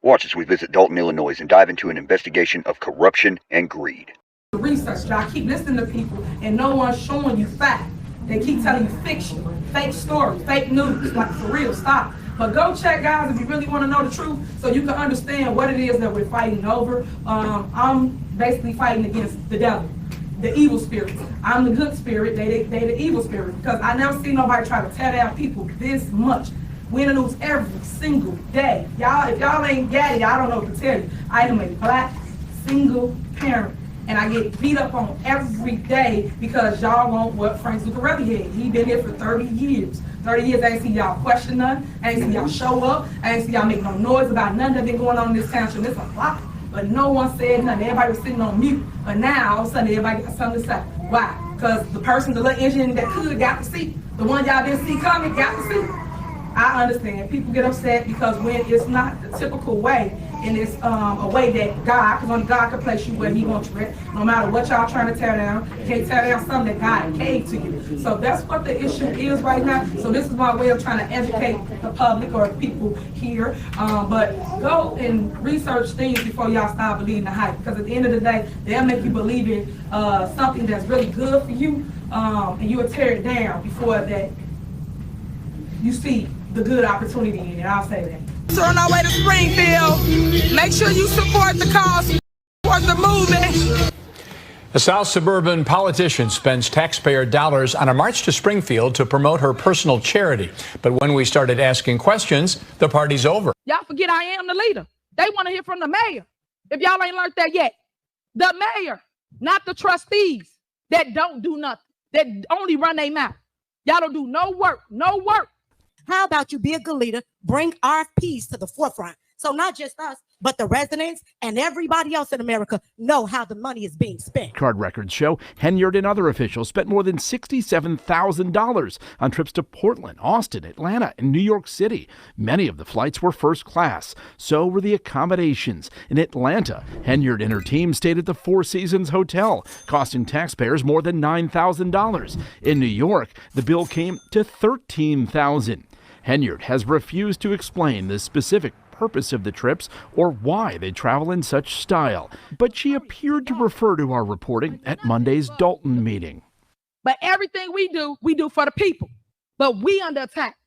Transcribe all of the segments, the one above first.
Watch as we visit Dolton, Illinois, and dive into an investigation of corruption and greed. Research, y'all keep listening to people and no one's showing you fact. They keep telling you fiction, fake stories, fake news, like for real, stop. But go check, guys, if you really want to know the truth so you can understand what it is that we're fighting over. I'm basically fighting against the devil, the evil spirit. I'm the good spirit, they the evil spirit, because I never see nobody try to tear down people this much. We in the news every single day. Y'all, if y'all ain't got it, I don't know what to tell you. I am a black single parent, and I get beat up on every day because y'all want what Frank Zuccarelli had. He been here for 30 years. 30 years, I ain't see y'all question none. I ain't see y'all show up. I ain't see y'all make no noise about nothing that been going on in this township. It's a lot, but no one said nothing. Everybody was sitting on mute. But now, all of a sudden, everybody got something to say. Why? Because the person, the little engine that could got the seat. The one y'all didn't see coming got the seat. I understand. People get upset because when it's not the typical way, and it's a way that God, because only God can place you where he wants you at, no matter what y'all trying to tear down, you can't tear down something that God gave to you. So that's what the issue is right now. So this is my way of trying to educate the public or people here. But go and research things before y'all start believing the hype, because at the end of the day, they'll make you believe in something that's really good for you, and you'll tear it down before that you see the good opportunity in it. I'll say that. So on our way to Springfield, make sure you support the cause, support the movement. A South suburban politician spends taxpayer dollars on a march to Springfield to promote her personal charity. But when we started asking questions, the party's over. Y'all forget I am the leader. They want to hear from the mayor. If y'all ain't learned that yet, the mayor, not the trustees that don't do nothing, that only run their mouth. Y'all don't do no work, no work. How about you be a good leader, bring RFPs to the forefront, so not just us, but the residents and everybody else in America know how the money is being spent. Card records show Henyard and other officials spent more than $67,000 on trips to Portland, Austin, Atlanta, and New York City. Many of the flights were first class. So were the accommodations. In Atlanta, Henyard and her team stayed at the Four Seasons Hotel, costing taxpayers more than $9,000. In New York, the bill came to $13,000. Henyard has refused to explain the specific purpose of the trips or why they travel in such style, but she appeared to refer to our reporting at Monday's Dolton meeting. But everything we do for the people. But we under attack.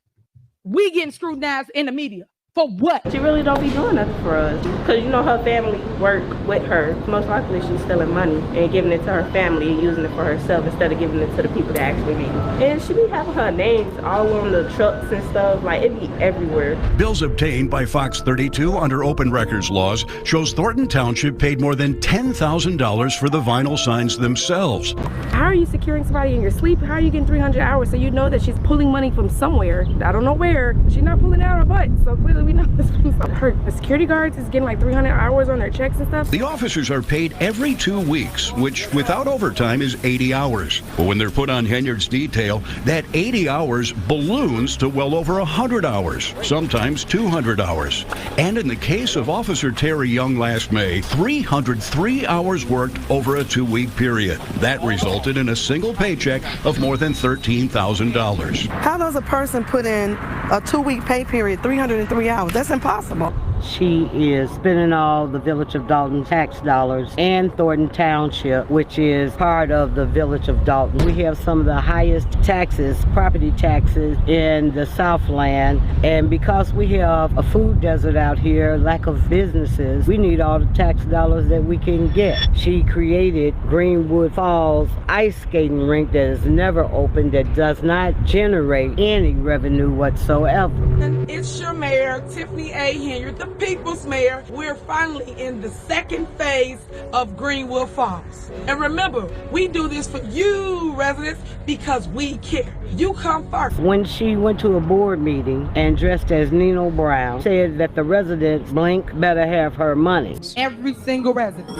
We getting scrutinized in the media. For what? She really don't be doing nothing for us. Because you know her family work with her. Most likely she's stealing money and giving it to her family and using it for herself instead of giving it to the people that actually need it. And she be having her names all on the trucks and stuff. Like, it be everywhere. Bills obtained by Fox 32 under open records laws shows Thornton Township paid more than $10,000 for the vinyl signs themselves. How are you securing somebody in your sleep? How are you getting 300 hours so you know that she's pulling money from somewhere? I don't know where. She's not pulling it out of her butt. So clearly we know this from her. The security guards is getting like 300 hours on their checks and stuff. The officers are paid every 2 weeks, which without overtime is 80 hours. But when they're put on Henyard's detail, that 80 hours balloons to well over 100 hours, sometimes 200 hours. And in the case of Officer Terry Young last May, 303 hours worked over a 2-week period. That resulted in a single paycheck of more than $13,000. How does a person put in a 2-week pay period, 303 hours? That's impossible. She is spending all the Village of Dolton tax dollars and Thornton Township, which is part of the Village of Dolton. We have some of the highest taxes, property taxes in the Southland, and because we have a food desert out here, lack of businesses, we need all the tax dollars that we can get. She created Greenwood Falls ice skating rink that is never open, that does not generate any revenue whatsoever. And it's your mayor, Tiffany Henyard, the people's mayor. We're finally in the second phase of Greenwood Falls. And remember, we do this for you residents because we care. You come first. When she went to a board meeting and dressed as Nino Brown, said that the residents blink better have her money. Every single resident.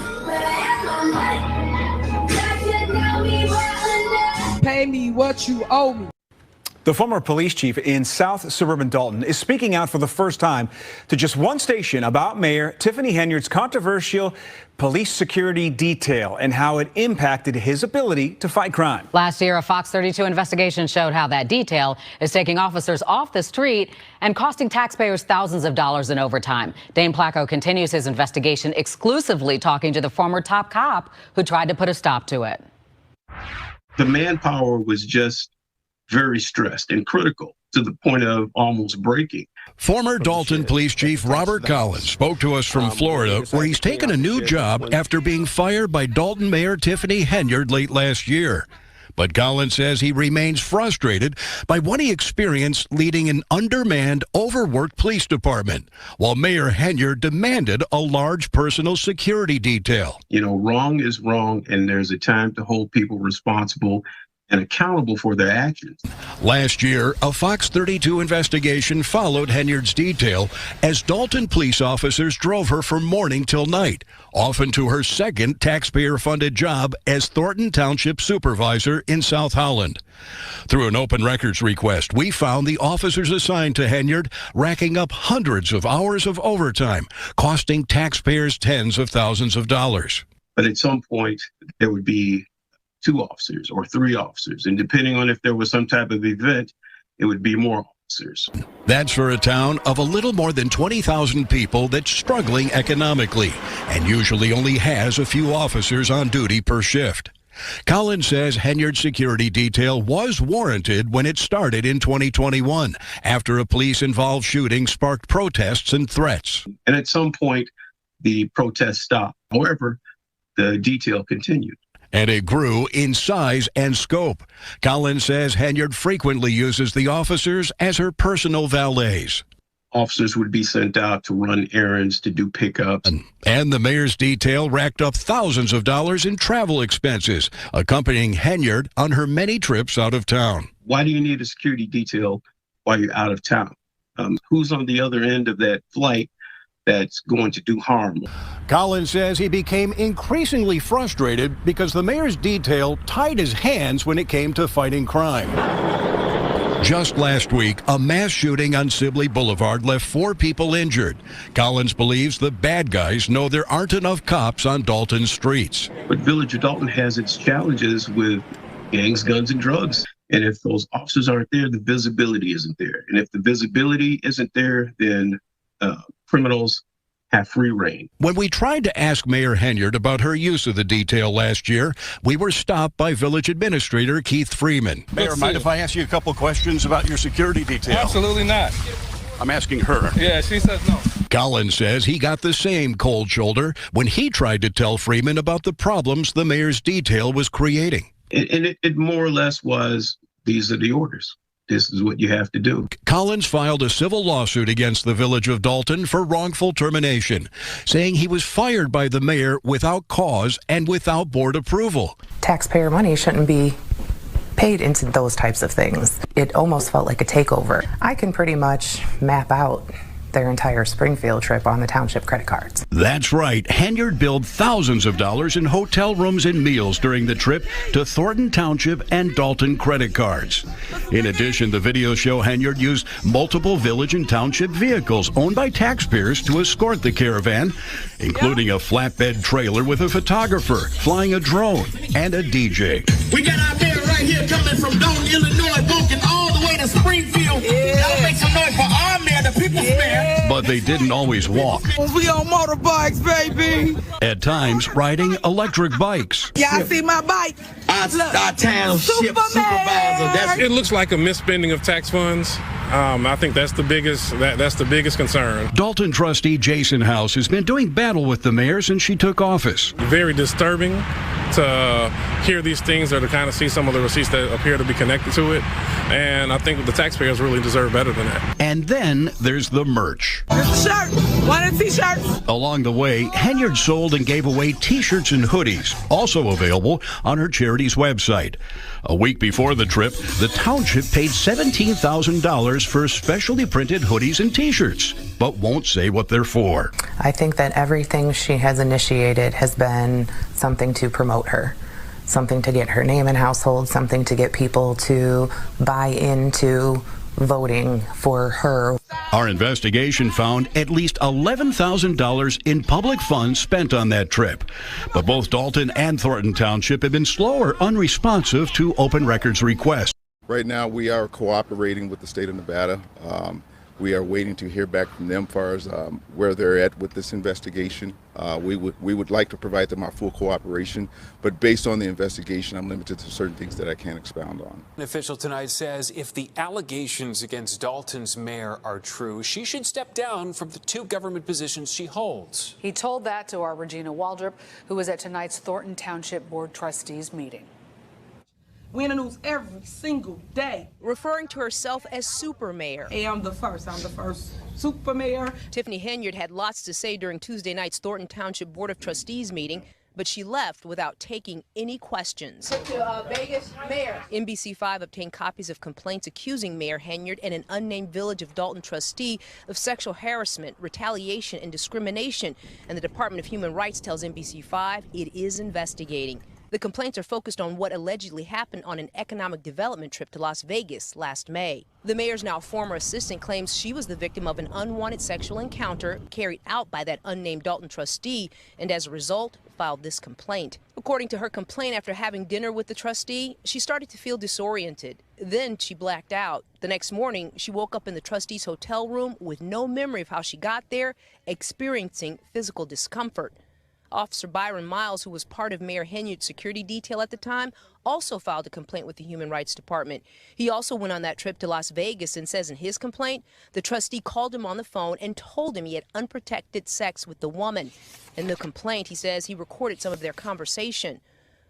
Pay me what you owe me. The former police chief in South Suburban Dolton is speaking out for the first time to just one station about Mayor Tiffany Henyard's controversial police security detail and how it impacted his ability to fight crime. Last year, a Fox 32 investigation showed how that detail is taking officers off the street and costing taxpayers thousands of dollars in overtime. Dane Placco continues his investigation, exclusively talking to the former top cop who tried to put a stop to it. The manpower was just very stressed and critical to the point of almost breaking. Former Dolton Police Chief Robert Collins spoke to us from Florida, where he's taken a new job after being fired by Dolton Mayor Tiffany Henyard late last year. But Collins says he remains frustrated by what he experienced leading an undermanned, overworked police department, while Mayor Henyard demanded a large personal security detail. You know, wrong is wrong, and there's a time to hold people responsible and accountable for their actions. Last year, a Fox 32 investigation followed Henyard's detail as Dolton police officers drove her from morning till night, often to her second taxpayer-funded job as Thornton Township Supervisor in South Holland. Through an open records request, we found the officers assigned to Henyard racking up hundreds of hours of overtime, costing taxpayers tens of thousands of dollars. But at some point, there would be 2 officers or 3 officers, and depending on if there was some type of event, it would be more officers. That's for a town of a little more than 20,000 people that's struggling economically and usually only has a few officers on duty per shift. Collins says Henyard's security detail was warranted when it started in 2021 after a police-involved shooting sparked protests and threats. And at some point, the protests stopped. However, the detail continued. And it grew in size and scope. Collins says Henyard frequently uses the officers as her personal valets. Officers would be sent out to run errands, to do pickups. And the mayor's detail racked up thousands of dollars in travel expenses, accompanying Henyard on her many trips out of town. Why do you need a security detail while you're out of town? Who's on the other end of that flight that's going to do harm? Collins says he became increasingly frustrated because the mayor's detail tied his hands when it came to fighting crime. Just last week, a mass shooting on Sibley Boulevard left 4 people injured. Collins believes the bad guys know there aren't enough cops on Dolton streets. But Village of Dolton has its challenges with gangs, guns, and drugs. And if those officers aren't there, the visibility isn't there. And if the visibility isn't there, then criminals have free reign. When we tried to ask Mayor Henyard about her use of the detail last year, we were stopped by Village Administrator Keith Freeman. Mayor, mind if I ask you a couple questions about your security detail? Absolutely not. I'm asking her. Yeah, she says no. Collins says he got the same cold shoulder when he tried to tell Freeman about the problems the mayor's detail was creating. And it more or less was, these are the orders. This is what you have to do. Collins filed a civil lawsuit against the Village of Dolton for wrongful termination, saying he was fired by the mayor without cause and without board approval. Taxpayer money shouldn't be paid into those types of things. It almost felt like a takeover. I can pretty much map out their entire Springfield trip on the Township credit cards. That's right. Henyard billed thousands of dollars in hotel rooms and meals during the trip to Thornton Township and Dolton credit cards. In addition, the videos show Henyard used multiple village and township vehicles owned by taxpayers to escort the caravan, including a flatbed trailer with a photographer, flying a drone, and a DJ. We got our mayor right here coming from Dolton, Illinois, walking all the way to Springfield. Y'all make some noise for our mayor, the people's mayor. But they didn't always walk. We on motorbikes, baby. At times, riding electric bikes. Y'all see my bike? Our Township Supervisor. It looks like a misspending of tax funds. I think that's the biggest concern. Dolton trustee Jason House has been doing battle with the mayor since she took office. Very disturbing to hear these things or to kind of see some of the receipts that appear to be connected to it. And I think the taxpayers really deserve better than that. And then there's the merch. Here's a shirt. One of the t-shirts. Along the way, Henyard sold and gave away t-shirts and hoodies, also available on her charity's website. A week before the trip, the township paid $17,000 for specially printed hoodies and t-shirts, but won't say what they're for. I think that everything she has initiated has been something to promote her. something to get her name in households, something to get people to buy into voting for her. Our investigation found at least $11,000 in public funds spent on that trip. But both Dolton and Thornton Township have been slow or unresponsive to open records requests. Right now, we are cooperating with the state of Nevada. We are waiting to hear back from them as far as where they're at with this investigation. We would like to provide them our full cooperation, but based on the investigation, I'm limited to certain things that I can't expound on. An official tonight says if the allegations against Dolton's mayor are true, she should step down from the 2 government positions she holds. He told that to our Regina Waldrop, who was at tonight's Thornton Township Board Trustees meeting. We in the news every single day. Referring to herself as super mayor. Hey, I'm the first super mayor. Tiffany Henyard had lots to say during Tuesday night's Thornton Township Board of Trustees meeting, but she left without taking any questions. Vegas mayor. NBC5 obtained copies of complaints accusing Mayor Henyard and an unnamed Village of Dolton trustee of sexual harassment, retaliation, and discrimination. And the Department of Human Rights tells NBC5 it is investigating. The complaints are focused on what allegedly happened on an economic development trip to Las Vegas last May. The mayor's now former assistant claims she was the victim of an unwanted sexual encounter carried out by that unnamed Dolton trustee, and as a result, filed this complaint. According to her complaint, after having dinner with the trustee, she started to feel disoriented. Then she blacked out. The next morning, she woke up in the trustee's hotel room with no memory of how she got there, experiencing physical discomfort. Officer Byron Miles, who was part of Mayor Henyard's security detail at the time, also filed a complaint with the Human Rights Department. He also went on that trip to Las Vegas and says in his complaint, the trustee called him on the phone and told him he had unprotected sex with the woman. In the complaint, he says he recorded some of their conversation.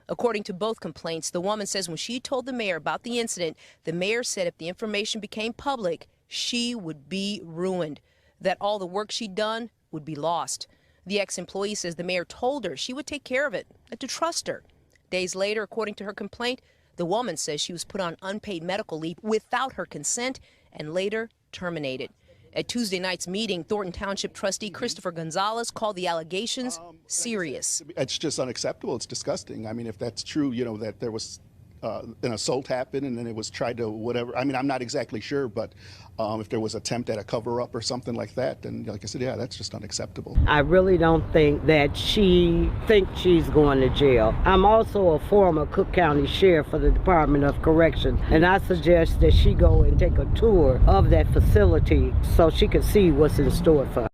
According to both complaints, the woman says when she told the mayor about the incident, the mayor said if the information became public, she would be ruined, that all the work she'd done would be lost. The ex-employee says the mayor told her she would take care of it and to trust her. Days later, according to her complaint, the woman says she was put on unpaid medical leave without her consent and later terminated. At Tuesday night's meeting, Thornton Township trustee Christopher Gonzalez called the allegations serious. It's just unacceptable. It's disgusting. I mean, if that's true, you know, that there was an assault happened and then it was tried to whatever. I mean, I'm not exactly sure, but if there was attempt at a cover-up or something like that, then like I said, yeah, that's just unacceptable. I really don't think that she thinks she's going to jail. I'm also a former Cook County Sheriff for the Department of Correction, and I suggest that she go and take a tour of that facility so she can see what's in store for her.